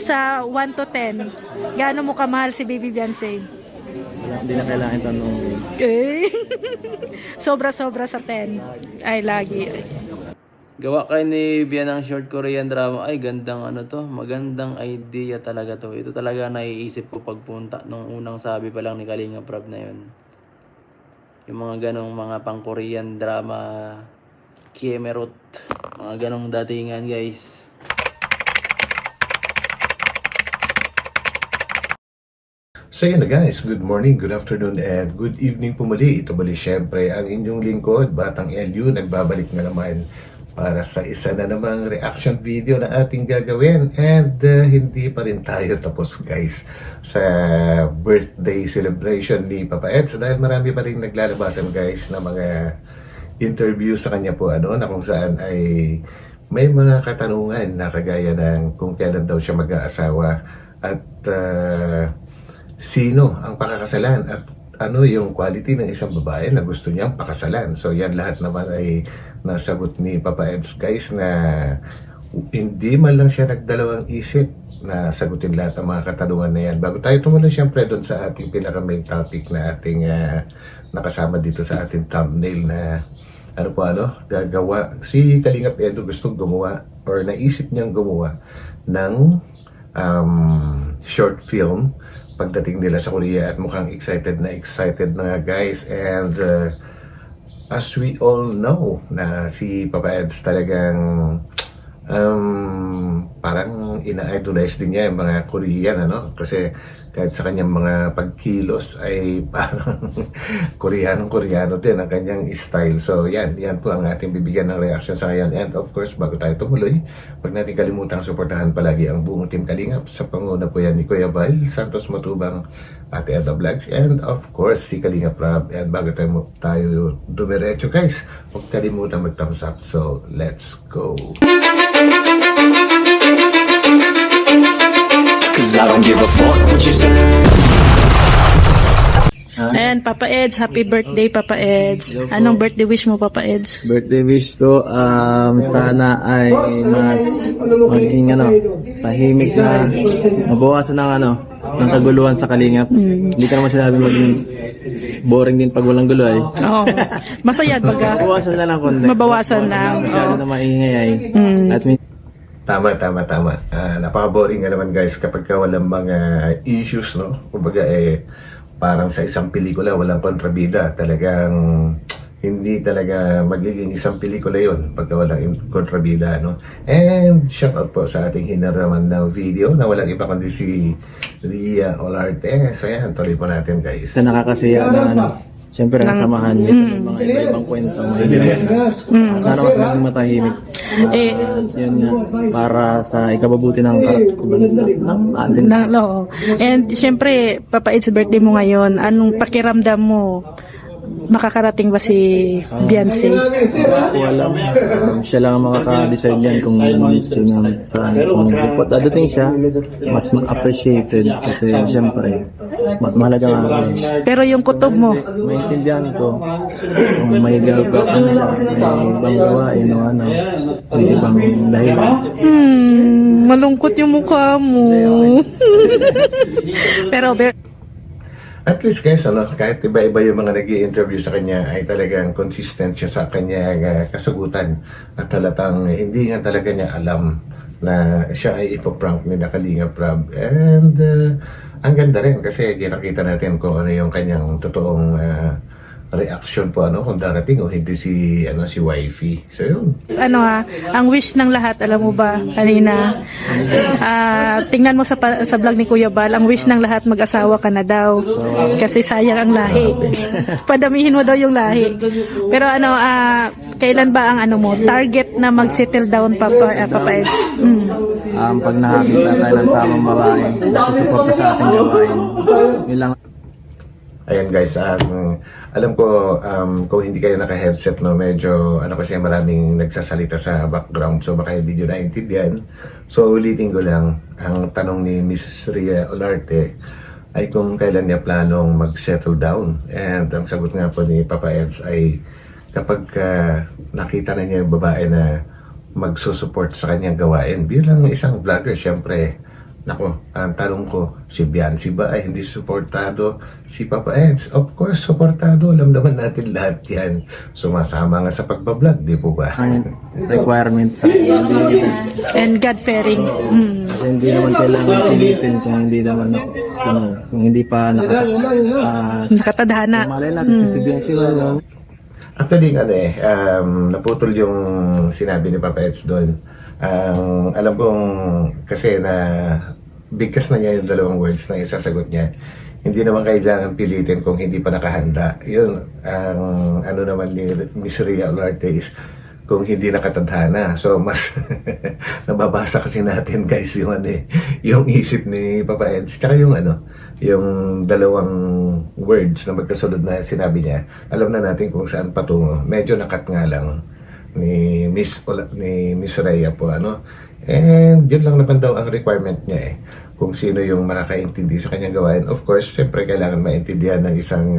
sa 1 to 10, gaano mo kamahal si Baby Beyonce? Hindi na kailangan tanongin. Okay. Sobra-sobra sa 10. Ay, lagi. Gawa kayo ni Bian ng short Korean drama. Ay, gandang ano to. Magandang idea talaga to. Ito talaga naiisip ko pagpunta nung unang sabi pa lang ni Kalinga Prab na yun. Yung mga ganong mga pang Korean drama, Kiemerut. Mga ganong datingan, guys. So yun na guys, good morning, good afternoon, and good evening po muli. Ito muli syempre ang inyong lingkod, Batang LU, nagbabalik na naman para sa isa na namang reaction video na ating gagawin. And hindi pa rin tayo tapos guys sa birthday celebration ni Papa Eds dahil marami pa rin naglalabasan guys na mga interview sa kanya po na kung saan ay may mga katanungan na kagaya ng kung kailan daw siya mag-aasawa at sino ang pakakasalan at ano yung quality ng isang babae na gusto niyang pakasalan. So yan lahat naman ay nasagot ni Papa Eds guys na hindi man lang siya nagdalawang isip na sagutin lahat ng mga katanungan na yan. Bago tayo tumuloy syempre doon sa ating pinaka-main topic na ating nakasama dito sa ating thumbnail na gagawa. Si Kalingap Edo gustong gumawa or naisip niyang gumawa ng short film pagdating nila sa Korea at mukhang excited na nga guys. And as we all know na si Papa Eds talagang parang ina-idolize din niya yung mga Korean kasi kahit sa kanyang mga pagkilos ay parang Koreano din ang kanyang style. So yan po ang ating bibigyan ng reaction sa ngayon. And of course, bago tayo tumuloy, wag natin kalimutang suportahan palagi ang buong Team Kalingap. Sa panguna po yan ni Kuya Val Santos Matubang, Ate Eda Vlogs, and of course si Kalingap Prab. And bago tayo dumiretso guys, wag kalimutan mag-thumbs up. So let's go! Cause I don't give a fuck what you say. Ayan, Papa Eds, happy birthday, Papa Eds. Anong birthday wish mo, Papa Eds? Birthday wish ko, sana ay mas maging tahimik na mabawasan ng kaguluhan sa Kalingap. Hindi ka naman sinabi maging boring din pag walang gulo ay. Oo. Masaya baga. Mabawasan na lang konti. Mabawasan lang. Masyado na maingay ay. At Tama. Napaka-boring nga naman guys kapag walang mga issues, Kumbaga parang sa isang pelikula walang kontrabida. Talagang hindi talaga magiging isang pelikula yon pagka walang kontrabida, And shout out po sa ating hinaraman na video na walang iba kundi si Ria Olarte. So yan, tuloy po natin guys. sa nakakasiya na siyempre nasamahan nito ng mga iba-ibang kwento. Sana mas maging matahimik. Yun nga, para sa ikababuti ng atin. And syempre, Papa Eds, birthday mo ngayon. Anong pakiramdam mo? Makakarating ba si Beyonce? Ako alam, siya lang ang makaka-decide yan kung kung dadating siya, mas ma-appreciated kasi siyempre, mas mahalaga nga. Pero yung kutob mo? Maintindihan ko kung may gagawin siya, may ibang gawain o may ibang dahilan. Malungkot yung mukha mo. Pero At least guys, kahit iba-iba yung mga nag-i-interview sa kanya ay talagang consistent siya sa kanyang kasagutan at halatang hindi nga talaga niya alam na siya ay ipaprank ni Kalinga Prab. And ang ganda rin kasi kinakita natin kung ano yung kanyang totoong reaction po kung darating o hindi si wifey. So yun. Ang wish ng lahat, alam mo ba kanina, tingnan mo sa vlog ni Kuya Bal, ang wish ng lahat mag-asawa ka na daw kasi sayang ang lahi. Padamihin mo daw yung lahi. Pero kailan ba ang mo target na mag-settle down, Papa Eds? Pag nakakita tayo ng tamang babae, susuporta sa ating gawain. Yun lang. Ayan guys, alam ko kung hindi kayo naka-headset medyo kasi maraming nagsasalita sa background so baka hindi nyo naintindihan. So ulitin ko lang, ang tanong ni Mrs. Ria Olarte ay kung kailan niya planong mag-settle down. And ang sagot nga po ni Papa Eds ay kapag nakita na niya yung babae na magsusupport sa kanyang gawain. Bilang isang vlogger, syempre Nako, ang tanong ko, si Biancy ba ay hindi suportado? Si Papa Eds, of course, suportado. Alam naman natin lahat yan. Sumasama nga sa pagbablog, di po ba? Ang requirement sa hindi, And God-fearing. kasi hindi naman kailangan pilitin kung hindi naman kung hindi pa Nakatadhana. malay natin si Biancy lang. Actually, naputol yung sinabi ni Papa Eds doon. Alam kong kasi na bigkas na niya yung dalawang words na isasagot niya. Hindi naman kailangan pilitin kung hindi pa nakahanda. Yun, ang ano naman ni Miss Rhea Olarte is kung hindi nakatadhana. So, mas nababasa kasi natin guys yung, yung isip ni Papa Eds. Tsaka yung yung dalawang words na magkasunod na sinabi niya. Alam na natin kung saan patungo. Medyo nakat nga lang ni Miss Rhea po and yun lang naman daw ang requirement niya kung sino yung makakaintindi sa kanyang gawain. Of course, siyempre kailangan maintindihan ng isang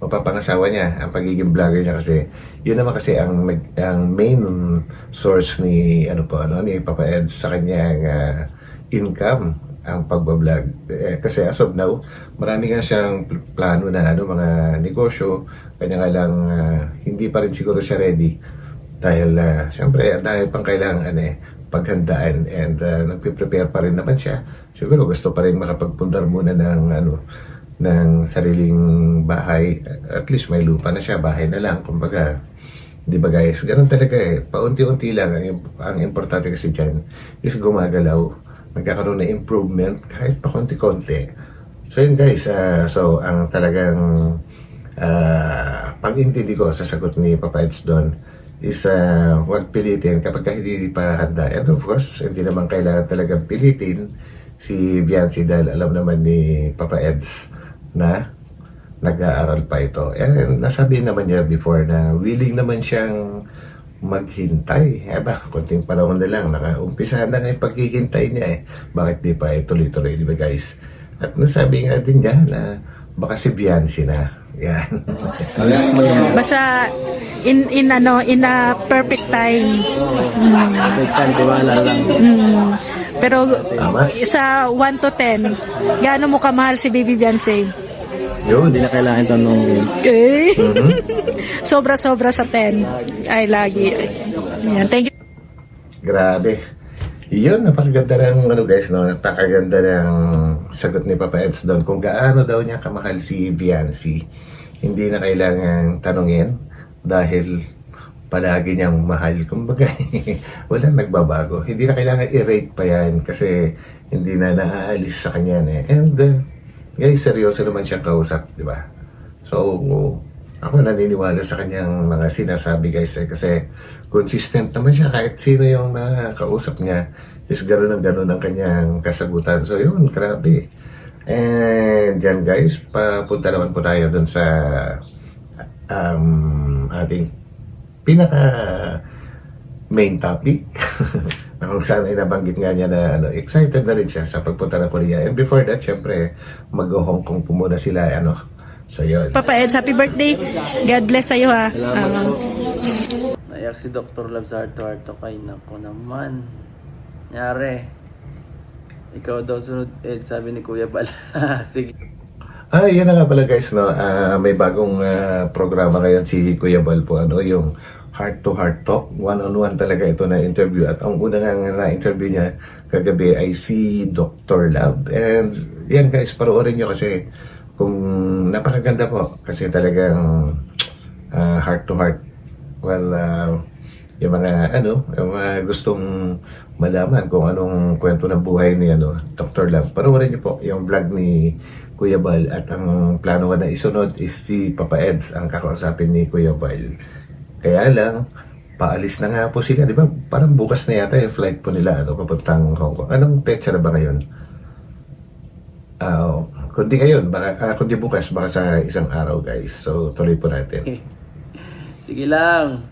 mapapangasawa niya ang pagiging vlogger niya kasi yun naman kasi ang main source ni ni Papa Eds sa kanyang income ang pagbablog. Kasi as of now, marami nga siyang plano na mga negosyo, kanya nga lang hindi pa rin siguro siya ready dahil syempre dahil pang kailangan paghandaan and nagpe-prepare pa rin naman siya. Siguro gusto pa rin makapagpundar muna ng sariling bahay. At least may lupa na siya, bahay na lang. Kumbaga, di ba guys? Ganun talaga paunti-unti lang. Ang importante kasi dyan is gumagalaw. Nagkakaroon na improvement kahit pa konti-konti. So yun guys, so ang talagang pag-intindi ko sa sagot ni Papa Eds doon is huwag pilitin kapag hindi pa handa. And of course, hindi naman kailangan talagang pilitin si Biancy dahil alam naman ni Papa Eds na nag-aaral pa ito. And nasabi naman niya before na willing naman siyang maghintay. Konting panahon na lang. Nakaumpisa na nga yung paghihintay niya Bakit di pa tuloy-tuloy, di ba guys? At nasabi nga din niya na baka si Biancy na. Yan. Basta in a perfect time. Tiwala lang. Pero Tama. sa 1 to 10, gaano mo kamahal si Baby Biancy? Yun. Hindi na kailangan tanongin. Okay. Sobra-sobra sa 10. Ay, lagi. Yan. Thank you. Grabe. Yun, napakaganda ng guys, napakaganda ng sagot ni Papa Eds doon kung gaano daw niya kamahal si Biancy. Hindi na kailangan tanungin dahil palagi niyang mahal. Kumbaga, walang nagbabago. Hindi na kailangan i-rate pa yan kasi hindi na naaalis sa kanya. And guys, seryoso naman siyang kausap, di ba? So, ako naniniwala sa kanyang mga sinasabi guys kasi consistent naman siya kahit sino yung kausap niya is gano'n ang kanyang kasagutan. So yun, grabe. And dyan guys, papunta naman po tayo dun sa ating pinaka main topic na kung saan ay nabanggit nga niya na excited na rin siya sa pagpunta ng Korea. And before that, syempre, mag-Hong Kong po muna sila. So yun. Papa Eds, happy birthday. God bless sa'yo ha. Nayak si Dr. Love sa Heart to Heart to kay nako naman. Nyari. Ikaw daw sunod, sabi ni Kuya Bal. Sige. Yan na nga pala guys, may bagong programa ngayon si Kuya Bal po, yung Heart to Heart Talk. One-on-one talaga ito na interview. At ang una nga na-interview niya kagabi ay si Dr. Love. And yan guys, panoorin nyo kasi kung napakaganda po kasi talagang heart to heart. Well, yung mga yung mga gustong malaman kung anong kwento ng buhay ni Dr. Love. Panoorin niyo po yung vlog ni Kuya Bal at ang plano ko na isunod is si Papa Eds ang kakausapin ni Kuya Bal. Kaya lang paalis na nga po sila, di ba? Parang bukas na yata yung flight po nila papuntang Hong Kong. Anong petsa na ba ngayon? Kundi ngayon, kundi bukas, baka sa isang araw guys. So, tuloy po natin. Sige lang.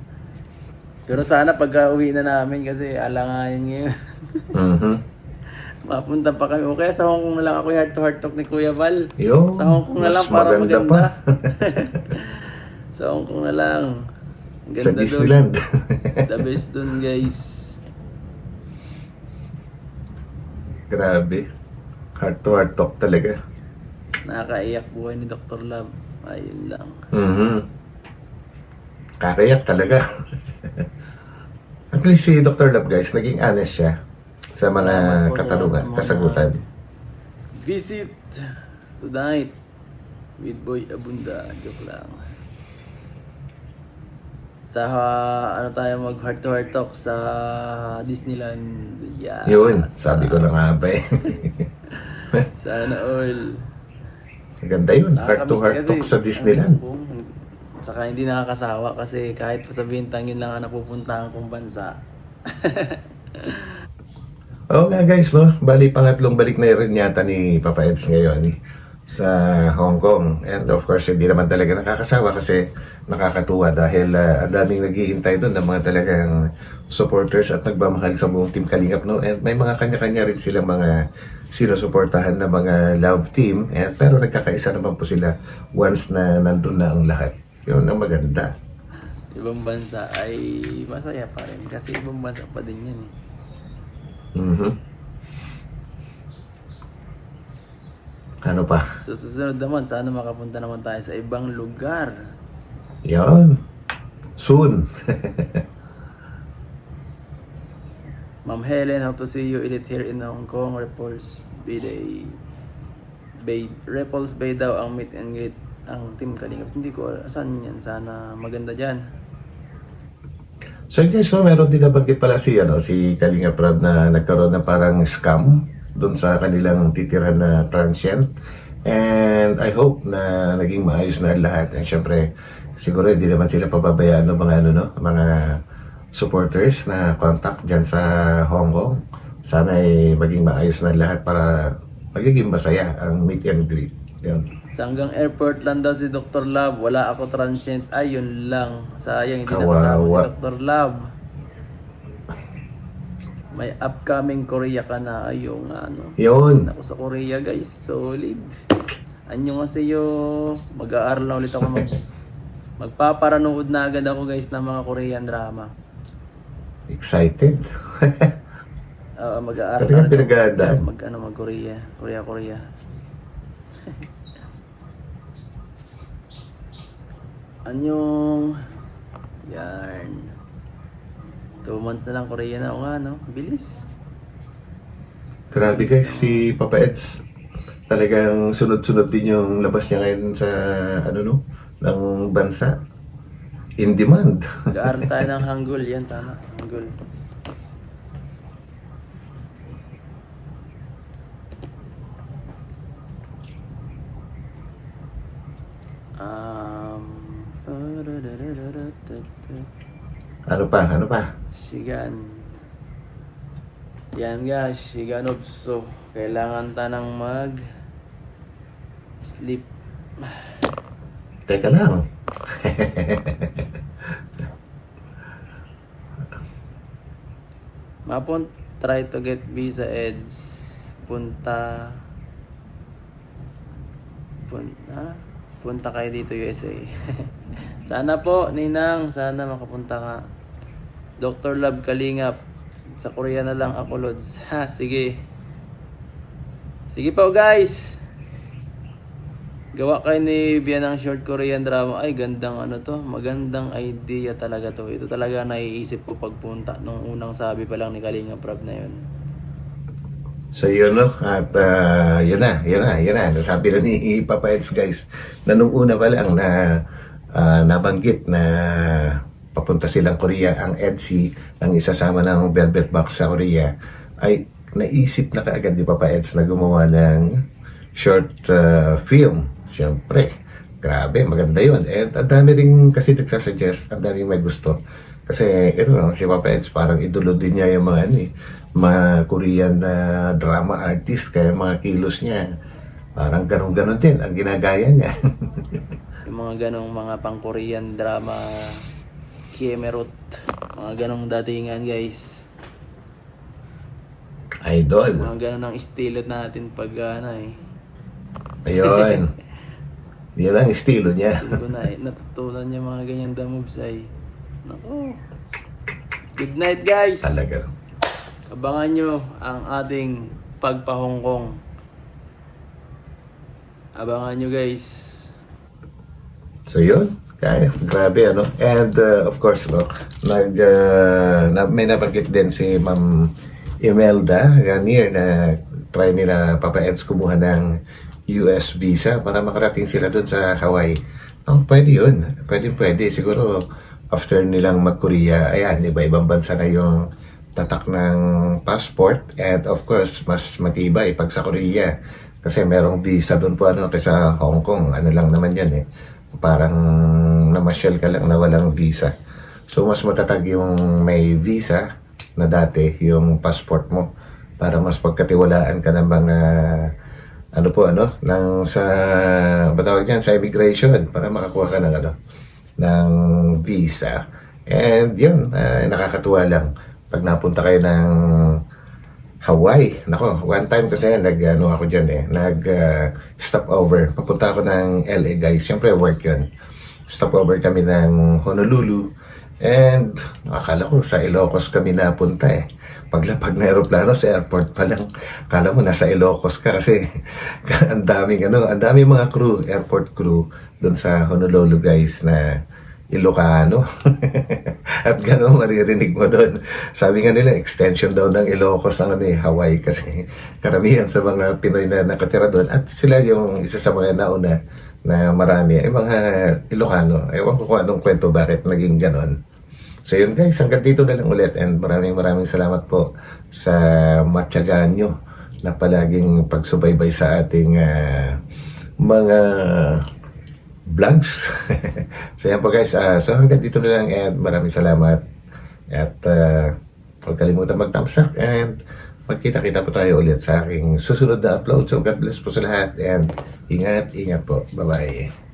Pero sana pagka uwi na namin kasi alanganin ngayon. Mapunta pa kami. O kaya sa Hong Kong na lang ako heart to heart talk ni Kuya Val. Yo, Sa Hong Kong na lang mas para maganda maganda. pa. Sa Hong Kong na lang. Ang Sa ganda Disneyland. Dun. The best dun guys. Grabe. Heart to heart talk talaga. Nakakaiyak buhay ni Dr. Love. Ayun lang. Kakayak talaga. At least si Dr. Love guys, naging honest siya sa mga Salamat po sa katanungan, lahat ng mga kasagutan. Visit tonight with Boy Abunda. Joke lang. Sa ano tayo mag heart to heart talk sa Disneyland. Yeah. Yun, sabi ko na nga ba eh. Sana all. Maganda yun, heart to heart talk sa Disneyland. Saka hindi nakakasawa kasi kahit pa sa bintang yun lang ang napupuntahan kong bansa. Oo nga guys, no? Bali, pangatlong balik na rin yata ni Papa Eds ngayon sa Hong Kong. And of course, hindi naman talaga nakakasawa kasi nakakatuwa dahil ang daming naghihintay doon ng mga talagang supporters at nagmamahal sa buong Team Kalingap, no? And may mga kanya-kanya rin silang mga sinusuportahan na mga love team. Pero nagkakaisa naman po sila once na nandun na ang lahat. Yun ang maganda. Ibang bansa ay masaya pa rin kasi ibang bansa pa din yan. Ano pa? Sa susunod naman, sana makapunta naman tayo sa ibang lugar. Yan. Soon. Ma'am Helen, hope to see you ulit here in Hong Kong. Repulse Bay daw ang meet and greet ang Team Kalingap. Hindi ko saan yan. Sana maganda dyan. So guys, so meron din nabanggit pala si Kalinga Prab na nagkaroon na parang scam doon sa kanilang titirhan na transient. And I hope na naging maayos na ang lahat. And syempre, siguro hindi naman sila pababayaan ng mga supporters na contact dyan sa Hong Kong. Sana ay maging maayos na ang lahat para magiging masaya ang meet and greet. Yun. Sa hanggang airport lang daw si Dr. Love. Wala ako transient. Ay, yun lang. Sayang, hindi Kawawa. nakasama si Dr. Love. May upcoming Korea ka na. Ay, yung ano. Yun. Ako sa Korea, guys. Solid. Anyo kasi yung mag-aaral na ulit ako magpaparanood na agad ako, guys, ng mga Korean drama. Excited. Mag-aaral Talagang na pinaghahandaan. mag-Korea. Korea. Anyong yarn 2 months na lang Korea na ako nga, no? Bilis. Grabe guys, si Papa Eds. Talagang sunod-sunod din yung labas niya ngayon sa ng bansa. In demand. Mag-aaral tayo ng Hangul. Yan, tama. Hangul. Ano pa? Sigan. Yan guys, Siganobso. Kailangan tanang sleep. Teka lang. Mapon, try to get visa eds. Punta kayo dito USA. Sana po, Ninang, sana makapunta ka. Dr. Love Kalingap. Sa Korea na lang ako, Lods. Ha, sige. Sige po, guys. Gawa kayo ni Bian ng short Korean drama. Ay, gandang magandang idea talaga to. Ito talaga naiisip ko pagpunta nung unang sabi pa lang ni Kalinga Prab na yun. So yun at yun na. Nasabi na ni Papa Eds guys na nung una pa lang na nabanggit na papunta silang Korea ang EDSI ang isasama ng Velvet Box sa Korea ay naisip na kaagad ni Papa Eds na gumawa ng short film. Siyempre, grabe, maganda yun. And ang dami rin kasi nagsasuggest, ang dami may gusto. Kasi si Papa Eds parang idolo din niya yung mga Korean na drama artist, kaya mga kilos niya parang ganun-ganun din ang ginagaya niya. Yung mga ganong mga pang Korean drama, Kiemerut, mga ganong datingan, guys. Idol. Mga ganon ang estilo natin pag Ayun. Yun ang estilo niya. Hindi ko natutunan niya mga ganyan the moves ay. Nako. Good night, guys. Talaga. Abangan nyo ang ating pagpa-Hong Kong Abangan nyo guys. So yun, guys, grabe ano. And of course, no, may nabanggit din si Ma'am Imelda Ganier na try nila Papa Eds kumuha ng US visa para makarating sila doon sa Hawaii. Pwede yun. Pwede. Siguro after nilang mag-Korea, ayan, iba-ibang bansa na yung tatak ng passport. And of course, mas matibay pag sa Korea. Kasi merong visa doon po ano, kasi sa Hong Kong, ano lang naman yan eh. Parang namasyal ka lang na walang visa. So mas matatag yung may visa na dati, yung passport mo, para mas pagkatiwalaan ka ng mga ng sa batawag niyan sa immigration para makakuha ka ng ng visa. And yun, nakakatuwa lang pag napunta kayo ng Hawaii. Nako, one time kasi ako diyan stop over. Papunta ako ng LA guys. Siyempre work yun. Stop over kami ng Honolulu. And akala ko sa Ilocos kami napunta eh. Paglapag na aeroplano sa airport pa lang, akala mo nasa Ilocos ka kasi ang daming mga crew, airport crew doon sa Honolulu guys na Ilocano. At gano'n maririnig mo doon. Sabi nga nila, extension daw ng Ilocos ang Hawaii kasi karamihan sa mga Pinoy na nakatira doon at sila yung isa sa mga nauna na marami ay mga Ilocano. Ewan ko kung anong kwento bakit naging gano'n. So yun guys, hanggang dito na lang ulit and maraming salamat po sa matyagaan nyo na palaging pagsubaybay sa ating mga vlogs. So yan po guys, so hanggang dito na lang and maraming salamat at huwag kalimutan mag-thumbs up and magkita-kita po tayo ulit sa aking susunod na upload. So God bless po sa lahat and ingat po. Bye-bye.